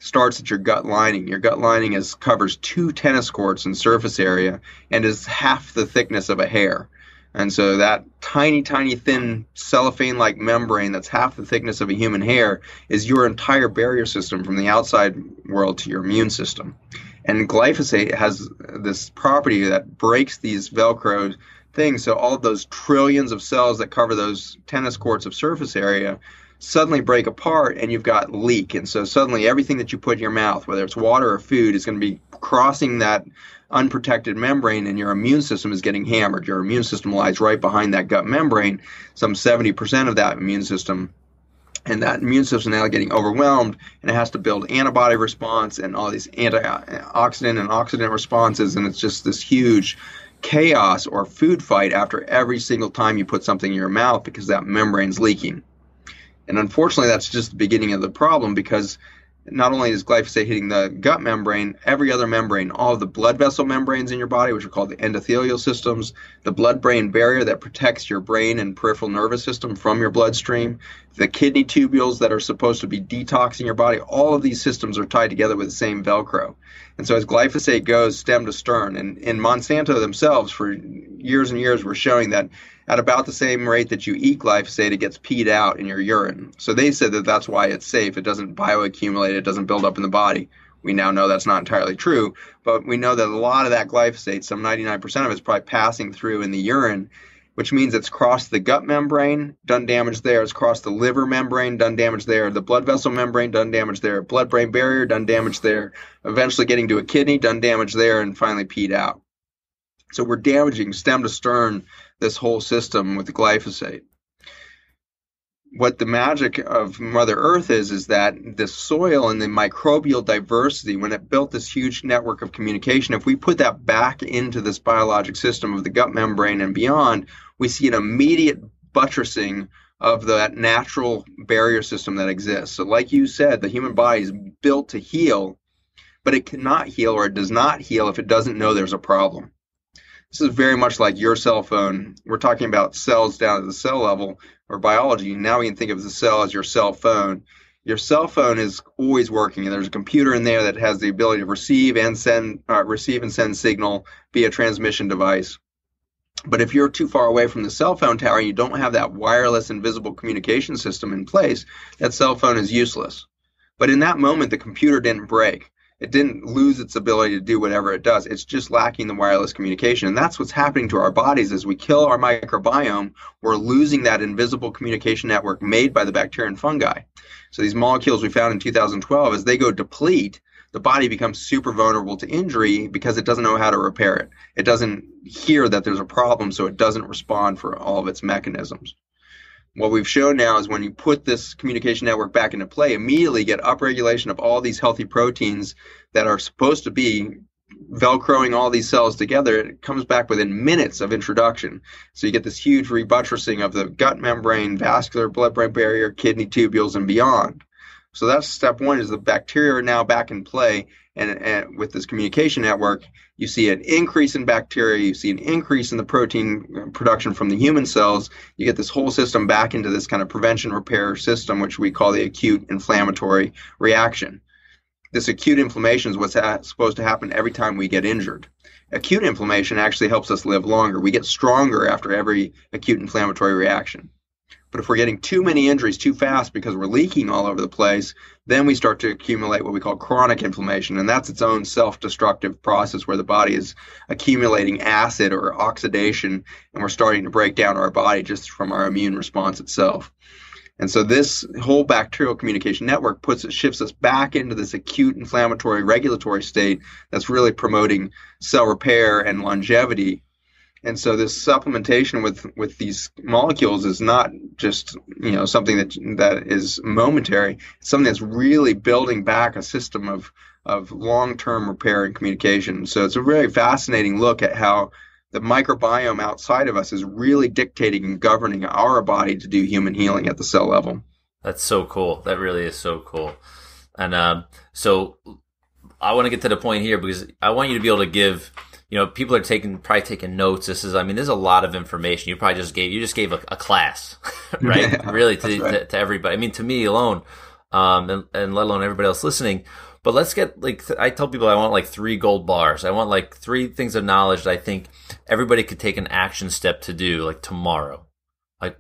Starts at your gut lining. Your gut lining covers 2 tennis courts in surface area and is half the thickness of a hair. And so that tiny, tiny, thin cellophane-like membrane that's half the thickness of a human hair is your entire barrier system from the outside world to your immune system. And glyphosate has this property that breaks these Velcro things. So all of those trillions of cells that cover those tennis courts of surface area suddenly break apart, and you've got leak. And so suddenly everything that you put in your mouth, whether it's water or food, is going to be crossing that unprotected membrane, and your immune system is getting hammered. Your immune system lies right behind that gut membrane, some 70% of that immune system. And that immune system now getting overwhelmed, and it has to build antibody response and all these antioxidant and oxidant responses, and it's just this huge chaos or food fight after every single time you put something in your mouth because that membrane's leaking. And unfortunately, that's just the beginning of the problem, because not only is glyphosate hitting the gut membrane, every other membrane, all of the blood vessel membranes in your body, which are called the endothelial systems, the blood-brain barrier that protects your brain and peripheral nervous system from your bloodstream, the kidney tubules that are supposed to be detoxing your body, all of these systems are tied together with the same Velcro. And so as glyphosate goes stem to stern, and Monsanto themselves for years and years were showing that at about the same rate that you eat glyphosate, it gets peed out in your urine. So they said that that's why it's safe. It doesn't bioaccumulate. It doesn't build up in the body. We now know that's not entirely true, but we know that a lot of that glyphosate, some 99% of it, is probably passing through in the urine, which means it's crossed the gut membrane, done damage there. It's crossed the liver membrane, done damage there. The blood vessel membrane, done damage there. Blood-brain barrier, done damage there. Eventually getting to a kidney, done damage there, and finally peed out. So we're damaging stem to stern this whole system with the glyphosate. What the magic of Mother Earth is that the soil and the microbial diversity, when it built this huge network of communication, if we put that back into this biologic system of the gut membrane and beyond, we see an immediate buttressing of that natural barrier system that exists. So like you said, the human body is built to heal, but it cannot heal, or it does not heal, if it doesn't know there's a problem. This is very much like your cell phone. We're talking about cells down at the cell level, or biology. Now we can think of the cell as your cell phone. Your cell phone is always working, and there's a computer in there that has the ability to receive and send signal via transmission device. But if you're too far away from the cell phone tower and you don't have that wireless invisible communication system in place, that cell phone is useless. But in that moment, the computer didn't break. It didn't lose its ability to do whatever it does. It's just lacking the wireless communication. And that's what's happening to our bodies. As we kill our microbiome, we're losing that invisible communication network made by the bacteria and fungi. So these molecules we found in 2012, as they go deplete, the body becomes super vulnerable to injury because it doesn't know how to repair it. It doesn't hear that there's a problem, so it doesn't respond for all of its mechanisms. What we've shown now is when you put this communication network back into play, immediately get upregulation of all these healthy proteins that are supposed to be velcroing all these cells together. It comes back within minutes of introduction. So you get this huge rebuttressing of the gut membrane, vascular, blood-brain barrier, kidney tubules, and beyond. So that's step one, is the bacteria are now back in play. And with this communication network, you see an increase in bacteria, you see an increase in the protein production from the human cells. You get this whole system back into this kind of prevention repair system, which we call the acute inflammatory reaction. This acute inflammation is what's supposed to happen every time we get injured. Acute inflammation actually helps us live longer. We get stronger after every acute inflammatory reaction. But if we're getting too many injuries too fast because we're leaking all over the place, then we start to accumulate what we call chronic inflammation. And that's its own self-destructive process where the body is accumulating acid or oxidation, and we're starting to break down our body just from our immune response itself. And so this whole bacterial communication network shifts us back into this acute inflammatory regulatory state that's really promoting cell repair and longevity. And so this supplementation with these molecules is not just, something that is momentary. It's something that's really building back a system of long-term repair and communication. So it's a very fascinating look at how the microbiome outside of us is really dictating and governing our body to do human healing at the cell level. That's so cool. That really is so cool. And so I want to get to the point here because I want you to be able to give, people are probably taking notes. There's a lot of information. You just gave a class, right? Yeah, really to everybody. I mean, to me alone, and let alone everybody else listening. But let's get, I tell people I want 3 gold bars. I want 3 things of knowledge that I think everybody could take an action step to do tomorrow.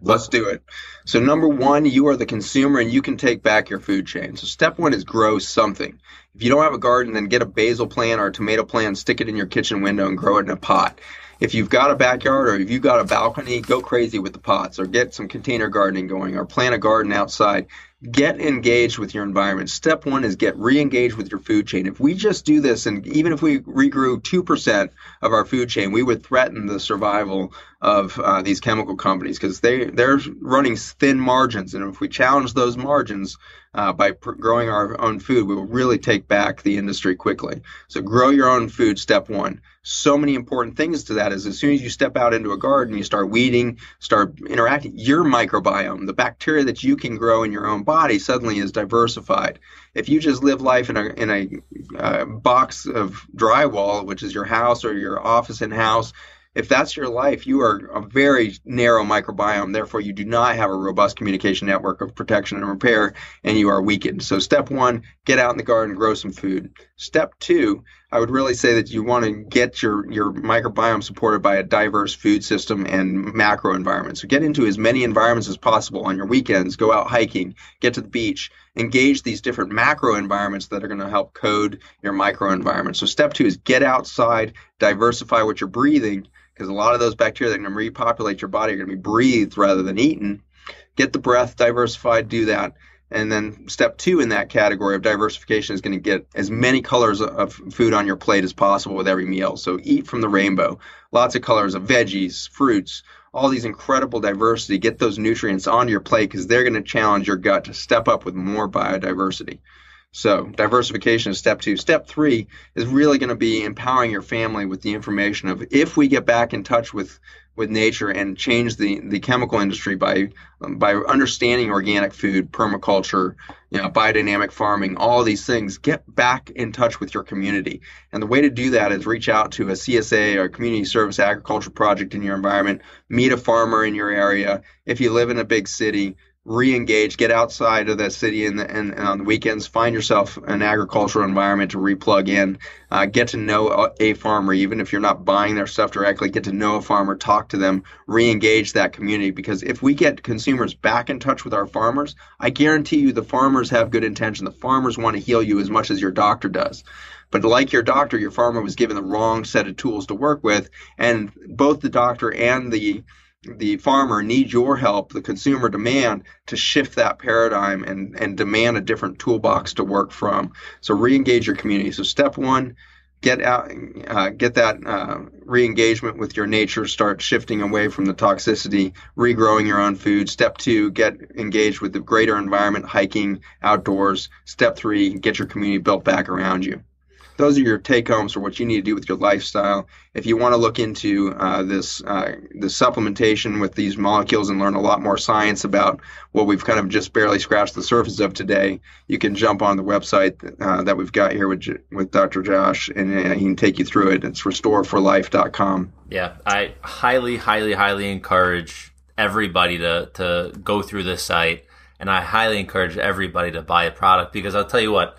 Let's do it. So number 1, you are the consumer and you can take back your food chain. So step 1 is grow something. If you don't have a garden, then get a basil plant or a tomato plant, stick it in your kitchen window and grow it in a pot. if you've got a backyard or if you've got a balcony, go crazy with the pots or get some container gardening going or plant a garden outside. Get engaged with your environment. Step one is get re-engaged with your food chain. If we just do this, and even if we regrew 2% of our food chain, we would threaten the survival of these chemical companies because they're running thin margins. And if we challenge those margins by growing our own food, we will really take back the industry quickly. So grow your own food, step one. So many important things to that is as soon as you step out into a garden, you start weeding, start interacting, your microbiome, the bacteria that you can grow in your own body suddenly is diversified. If you just live life in a box of drywall, which is your house or your office and house, if that's your life, you are a very narrow microbiome. Therefore, you do not have a robust communication network of protection and repair, and you are weakened. So step one, get out in the garden, grow some food. Step two, I would really say that you want to get your microbiome supported by a diverse food system and macro environment. So get into as many environments as possible on your weekends. Go out hiking, get to the beach, engage these different macro environments that are going to help code your micro environment. So step two is get outside, diversify what you're breathing, because a lot of those bacteria that are going to repopulate your body are going to be breathed rather than eaten. Get the breath diversified, do that. And then step two in that category of diversification is going to get as many colors of food on your plate as possible with every meal. So eat from the rainbow, lots of colors of veggies, fruits, all these incredible diversity. Get those nutrients onto your plate because they're going to challenge your gut to step up with more biodiversity. So diversification is step two. Step three is really going to be empowering your family with the information of if we get back in touch with nature and change the chemical industry by understanding organic food, permaculture, biodynamic farming, all these things, get back in touch with your community. And the way to do that is reach out to a CSA or a community service agriculture project in your environment, meet a farmer in your area. If you live in a big city, re-engage, get outside of that city and on the weekends, find yourself an agricultural environment to re-plug in, get to know a farmer, even if you're not buying their stuff directly, get to know a farmer, talk to them, re-engage that community. Because if we get consumers back in touch with our farmers, I guarantee you the farmers have good intention. The farmers want to heal you as much as your doctor does. But like your doctor, your farmer was given the wrong set of tools to work with, and both the doctor and the farmer need your help, the consumer demand, to shift that paradigm and demand a different toolbox to work from. So re-engage your community. So step one, get out, get that re-engagement with your nature, start shifting away from the toxicity, regrowing your own food. Step two, get engaged with the greater environment, hiking, outdoors. Step three, get your community built back around you. Those are your take-homes for what you need to do with your lifestyle. If you want to look into this supplementation with these molecules and learn a lot more science about what we've kind of just barely scratched the surface of today, you can jump on the website that we've got here with Dr. Josh, and he can take you through it. It's restoreforlife.com. Yeah, I highly, highly, highly encourage everybody to go through this site, and I highly encourage everybody to buy a product because I'll tell you what,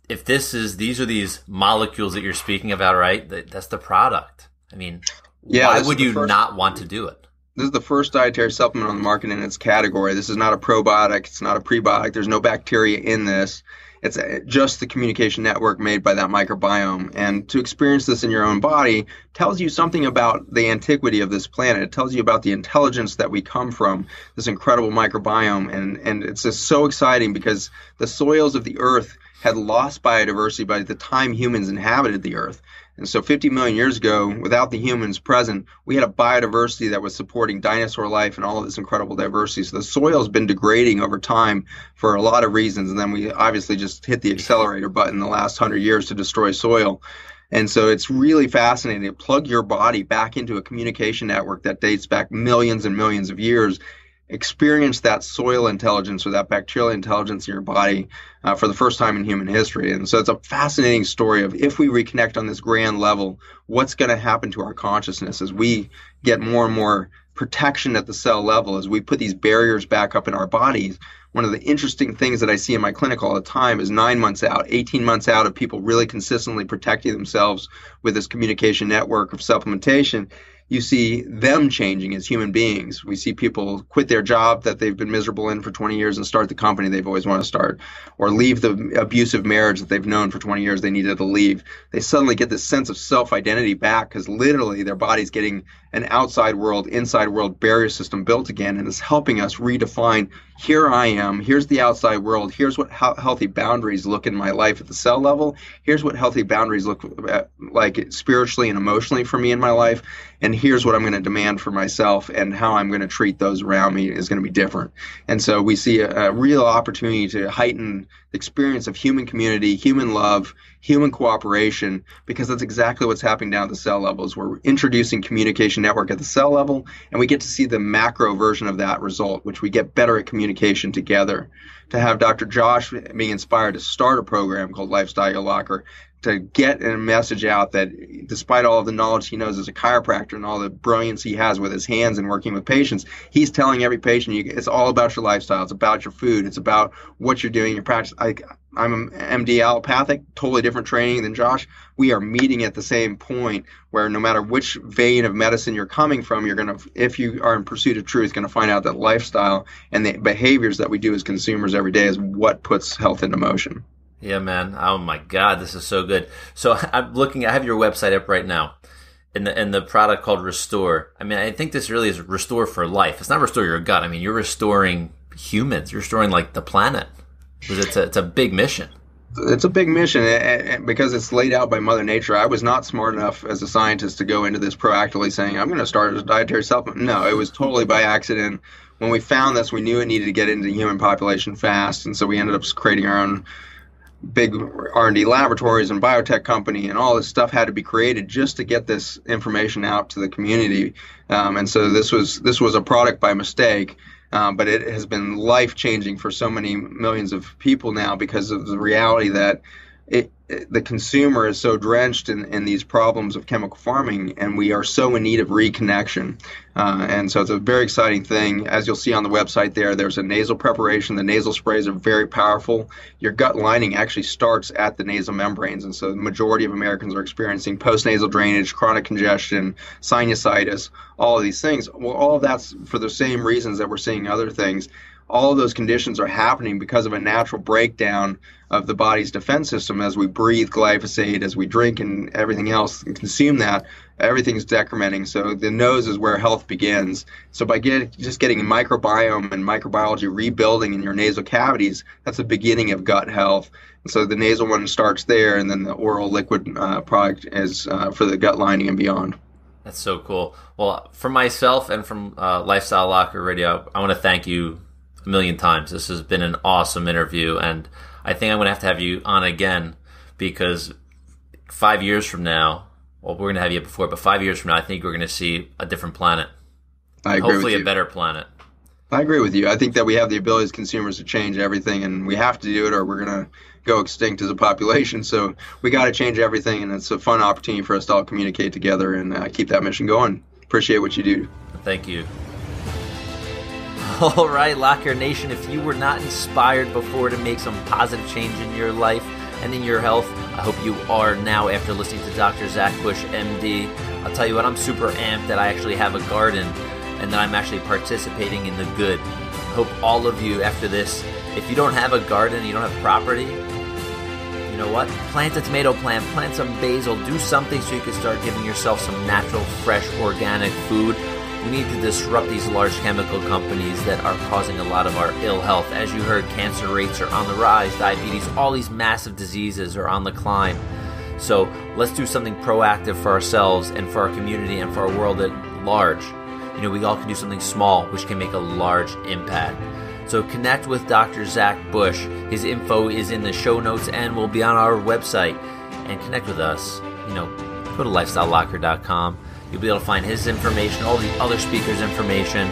if these are these molecules that you're speaking about, right? That's the product. I mean, why would you not want to do it? This is the first dietary supplement on the market in its category. This is not a probiotic. It's not a prebiotic. There's no bacteria in this. It's just the communication network made by that microbiome. And to experience this in your own body tells you something about the antiquity of this planet. It tells you about the intelligence that we come from, this incredible microbiome. And it's just so exciting because the soils of the earth had lost biodiversity by the time humans inhabited the earth. And so 50 million years ago, without the humans present, we had a biodiversity that was supporting dinosaur life and all of this incredible diversity. So the soil has been degrading over time for a lot of reasons. And then we obviously just hit the accelerator button the last 100 years to destroy soil. And so it's really fascinating to plug your body back into a communication network that dates back millions and millions of years, experience that soil intelligence or that bacterial intelligence in your body for the first time in human history. And so it's a fascinating story of if we reconnect on this grand level, what's going to happen to our consciousness as we get more and more protection at the cell level, as we put these barriers back up in our bodies. One of the interesting things that I see in my clinic all the time is 9 months out, 18 months out of people really consistently protecting themselves with this communication network of supplementation. you see them changing as human beings. We see people quit their job that they've been miserable in for 20 years and start the company they've always wanted to start, or leave the abusive marriage that they've known for 20 years they needed to leave. They suddenly get this sense of self-identity back because literally their body's getting an outside world, inside world barrier system built again, and it's helping us redefine, here I am, here's the outside world, here's what healthy boundaries look in my life at the cell level, here's what healthy boundaries look like spiritually and emotionally for me in my life, and here's what I'm going to demand for myself, and how I'm going to treat those around me is going to be different. And so we see a real opportunity to heighten the experience of human community, human love, human cooperation, because that's exactly what's happening down at the cell levels. We're introducing communication network at the cell level, and we get to see the macro version of that result, which we get better at communication together. To have Dr. Josh being inspired to start a program called Lifestyle Locker, to get a message out that despite all of the knowledge he knows as a chiropractor and all the brilliance he has with his hands and working with patients, he's telling every patient, it's all about your lifestyle. It's about your food. It's about what you're doing in your practice. I'm an MD allopathic, totally different training than Josh. We are meeting at the same point where no matter which vein of medicine you're coming from, you're going to, if you are in pursuit of truth, going to find out that lifestyle and the behaviors that we do as consumers every day is what puts health into motion. Yeah, man. Oh my God, this is so good. So I'm looking, I have your website up right now, and the product called Restore. I mean, I think this really is Restore for life. It's not restore your gut. I mean, you're restoring humans. You're restoring like the planet. It's a big mission. It's a big mission because it's laid out by Mother Nature. I was not smart enough as a scientist to go into this proactively saying, I'm going to start a dietary supplement. No, it was totally by accident. When we found this, we knew it needed to get into the human population fast. And so we ended up creating our own big R&D laboratories and biotech company, and all this stuff had to be created just to get this information out to the community. And so this was a product by mistake. But it has been life-changing for so many millions of people now because of the reality that the consumer is so drenched in these problems of chemical farming, and we are so in need of reconnection. And so it's a very exciting thing. As you'll see on the website there's a nasal preparation. The nasal sprays are very powerful. Your gut lining actually starts at the nasal membranes, and so the majority of Americans are experiencing postnasal drainage, chronic congestion, sinusitis, all of these things. Well, all of that's for the same reasons that we're seeing other things. All of those conditions are happening because of a natural breakdown of the body's defense system. As we breathe glyphosate, as we drink and everything else and consume that, everything's decrementing. So the nose is where health begins. So by just getting microbiome and microbiology rebuilding in your nasal cavities, that's the beginning of gut health. And so the nasal one starts there, and then the oral liquid product is for the gut lining and beyond. That's so cool. Well, for myself and from Lifestyle Locker Radio, I want to thank you a million times. This has been an awesome interview, and I think I'm going to have you on again, because 5 years from now, well, we're going to have you before, but 5 years from now, I think we're going to see a different planet. I agree. Hopefully with you. A better planet. I agree with you. I think that we have the ability as consumers to change everything, and we have to do it or we're going to go extinct as a population. So we got to change everything, and it's a fun opportunity for us to all communicate together and keep that mission going. Appreciate what you do. Thank you. All right, Locker Nation, if you were not inspired before to make some positive change in your life and in your health, I hope you are now after listening to Dr. Zach Bush, MD. I'll tell you what, I'm super amped that I actually have a garden and that I'm actually participating in the good. I hope all of you after this, if you don't have a garden, you don't have property, you know what? Plant a tomato plant, plant some basil, do something so you can start giving yourself some natural, fresh, organic food. We need to disrupt these large chemical companies that are causing a lot of our ill health. As you heard, cancer rates are on the rise, diabetes, all these massive diseases are on the climb. So let's do something proactive for ourselves and for our community and for our world at large. You know, we all can do something small, which can make a large impact. So connect with Dr. Zach Bush. His info is in the show notes and will be on our website. And connect with us. You know, go to lifestylelocker.com. You'll be able to find his information, all the other speakers' information,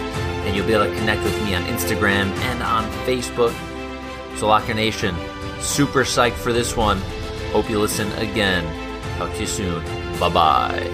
and you'll be able to connect with me on Instagram and on Facebook. So Locker Nation, super psyched for this one. Hope you listen again. Talk to you soon. Bye-bye.